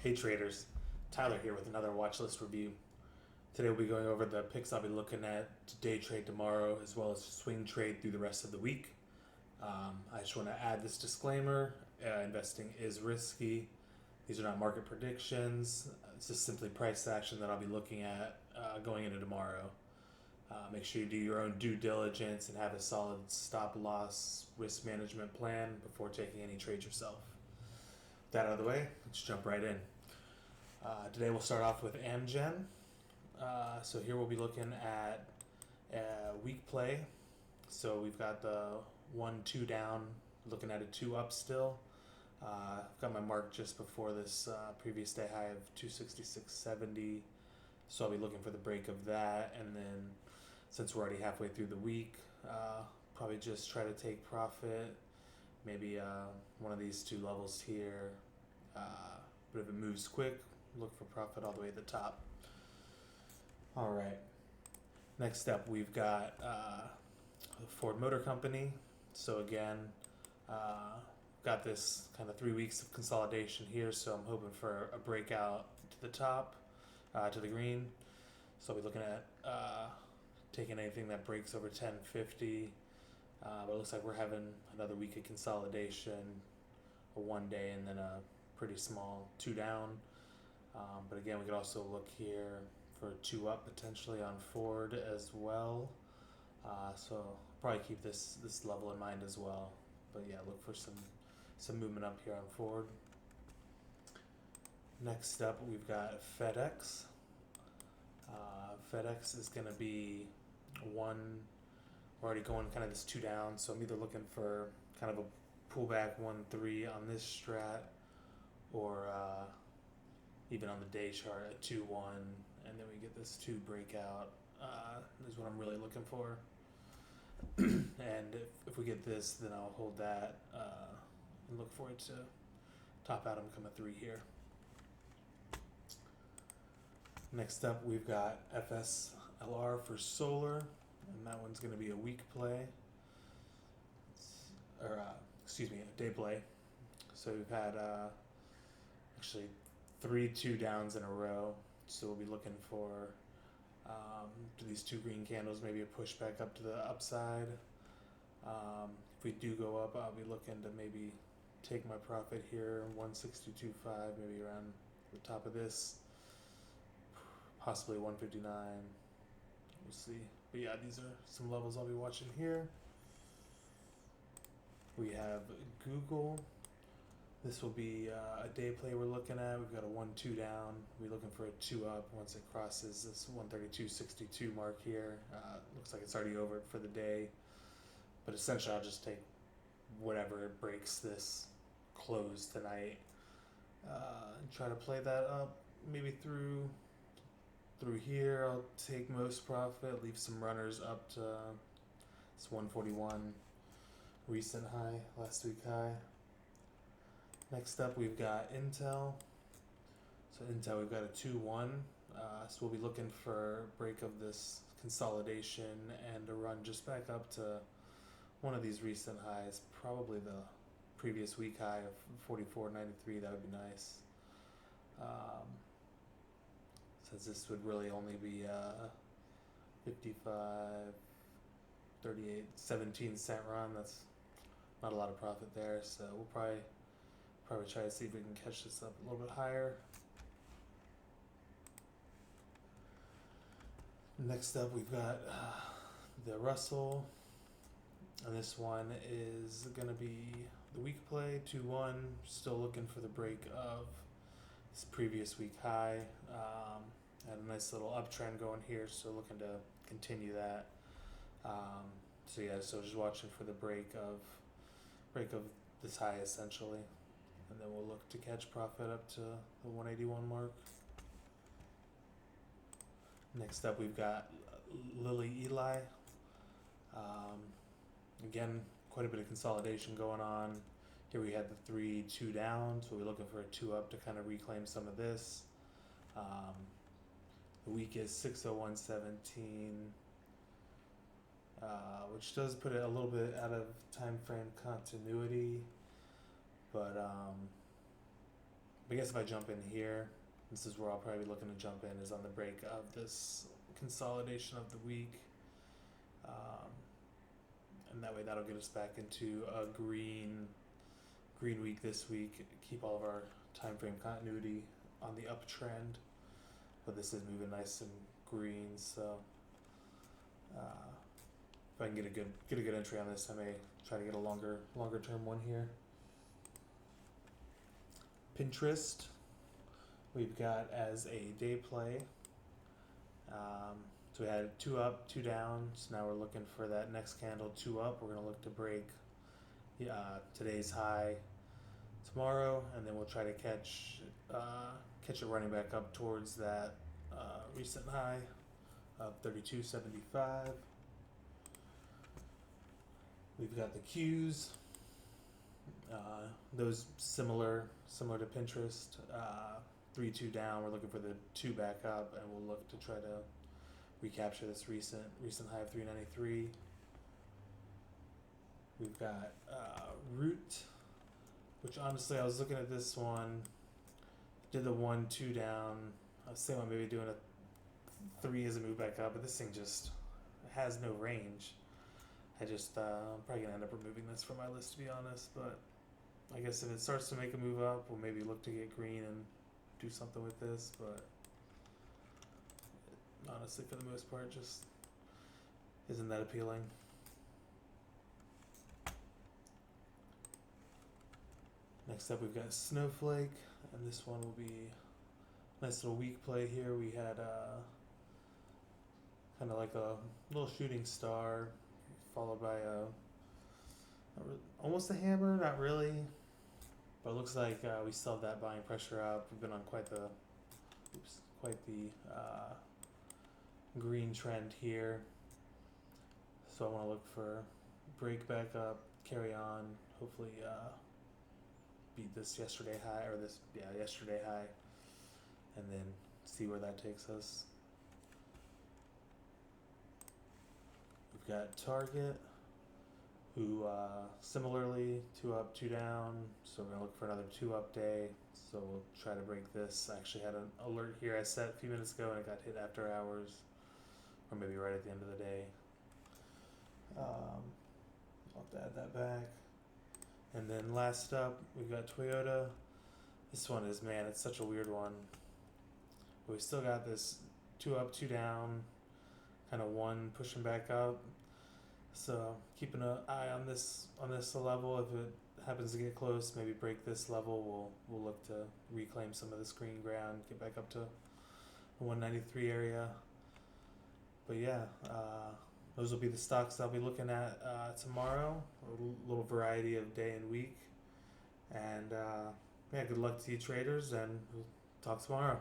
Hey traders, Tyler here with another Watchlist review. Today we'll be going over the picks I'll be looking at to day trade tomorrow as well as swing trade through the rest of the week. I just want to add this disclaimer, investing is risky. These are not market predictions. It's just simply price action that I'll be looking at going into tomorrow. Make sure you do your own due diligence and have a solid stop loss risk management plan before taking any trades yourself. With that out of the way, let's jump right in. Today we'll start off with AMGN. So here we'll be looking at week play. So we've got the 1-2 down, looking at a 2 up still. I've got my mark just before this previous day high of 266.70. So I'll be looking for the break of that, and then since we're already halfway through the week, probably just try to take profit. Maybe one of these two levels here. But if it moves quick, look for profit all the way to the top. All right. Next up, we've got Ford Motor Company. So again, got this kind of 3 weeks of consolidation here. So I'm hoping for a breakout to the top, to the green. So I'll be looking at taking anything that breaks over 1050. But it looks like we're having another week of consolidation, a 1 day, and then a pretty small 2 down. But again, we could also look here for 2 up potentially on Ford as well. So I'll probably keep this level in mind as well. But yeah, look for some movement up here on Ford. Next up, we've got FedEx. FedEx is going to be one. We're already going kind of this 2 down, so I'm either looking for kind of a pullback 1-3 on this strat, or even on the day chart at 2-1, and then we get this 2 breakout. Is what I'm really looking for. And if we get this, then I'll hold that and look for it to top out and become a 3 here. Next up, we've got FSLR for solar, and that one's going to be a week play, or a day play. So we've had actually 3 2 downs in a row. So we'll be looking for these 2 green candles, maybe a push back up to the upside. If we do go up, I'll be looking to maybe take my profit here, 162.5, maybe around the top of this, possibly 159. We'll see. But yeah, these are some levels I'll be watching here. We have Google. This will be a day play we're looking at. We've got a 1-2 down. We're looking for a 2 up once it crosses this 132.62 mark here. Looks like it's already over for the day. But essentially, I'll just take whatever breaks this close tonight and try to play that up. Maybe through here, I'll take most profit, leave some runners up to this 141 recent high, last week high. Next up, we've got Intel. So Intel, we've got a 2-1. So we'll be looking for a break of this consolidation and a run just back up to one of these recent highs, probably the previous week high of 44.93. That would be nice. Since this would really only be 55, 38, 17-cent run, that's not a lot of profit there. So we'll probably try to see if we can catch this up a little bit higher. Next up, we've got the Russell, and this one is going to be the week play, 2-1. Still looking for the break of this previous week high. Had a nice little uptrend going here, so looking to continue that. So yeah, so just watching for the break of this high essentially, and then we'll look to catch profit up to the 181 mark. Next up, we've got LLY. Again, quite a bit of consolidation going on. Here we had the 3-2 down, so we're looking for a 2 up to kind of reclaim some of this. The week is 601.17, which does put it a little bit out of time frame continuity, but guess if I jump in here, this is where I'll probably be looking to jump in, is on the break of this consolidation of the week. And that way that'll get us back into a green week this week, keep all of our time frame continuity on the uptrend. But this is moving nice and green, so if I can get a good entry on this, I may try to get a longer term one here. Pinterest, we've got as a day play. So we had 2 up, 2 down. So now we're looking for that next candle, 2 up. We're gonna look to break today's high tomorrow, and then we'll try to catch it running back up towards that recent high of 32.75. We've got the Qs. Those similar to Pinterest. 3-2 down. We're looking for the 2 back up, and we'll look to try to recapture this recent high of 393. We've got Root, which honestly I was looking at this one, did the 1-2 down. I was thinking about maybe doing a 3 as a move back up, but this thing just has no range. I'm probably gonna end up removing this from my list, to be honest, but I guess if it starts to make a move up, we'll maybe look to get green and do something with this, but honestly, for the most part, just isn't that appealing. Next up, we've got Snowflake, and this one will be a nice little weak play here. We had kind of like a little shooting star, followed by almost a hammer, not really, but it looks like we still have that buying pressure up. We've been on quite the green trend here, so I want to look for break back up, carry on, hopefully beat this yesterday high, and then see where that takes us. We've got Target, who similarly 2 up, 2 down, so we're gonna look for another 2 up day, so we'll try to break this. I actually had an alert here I set a few minutes ago, and it got hit after hours, or maybe right at the end of the day. I'll have to add that back. And then last up, we've got Toyota. This one is, man, it's such a weird one. But we still got this 2 up, 2 down, kind of 1 pushing back up. So keeping an eye on this level. If it happens to get close, maybe break this level, we'll look to reclaim some of this green ground, get back up to the 193 area. But yeah, those will be the stocks I'll be looking at tomorrow. A little variety of day and week. And yeah, good luck to you traders, and we'll talk tomorrow.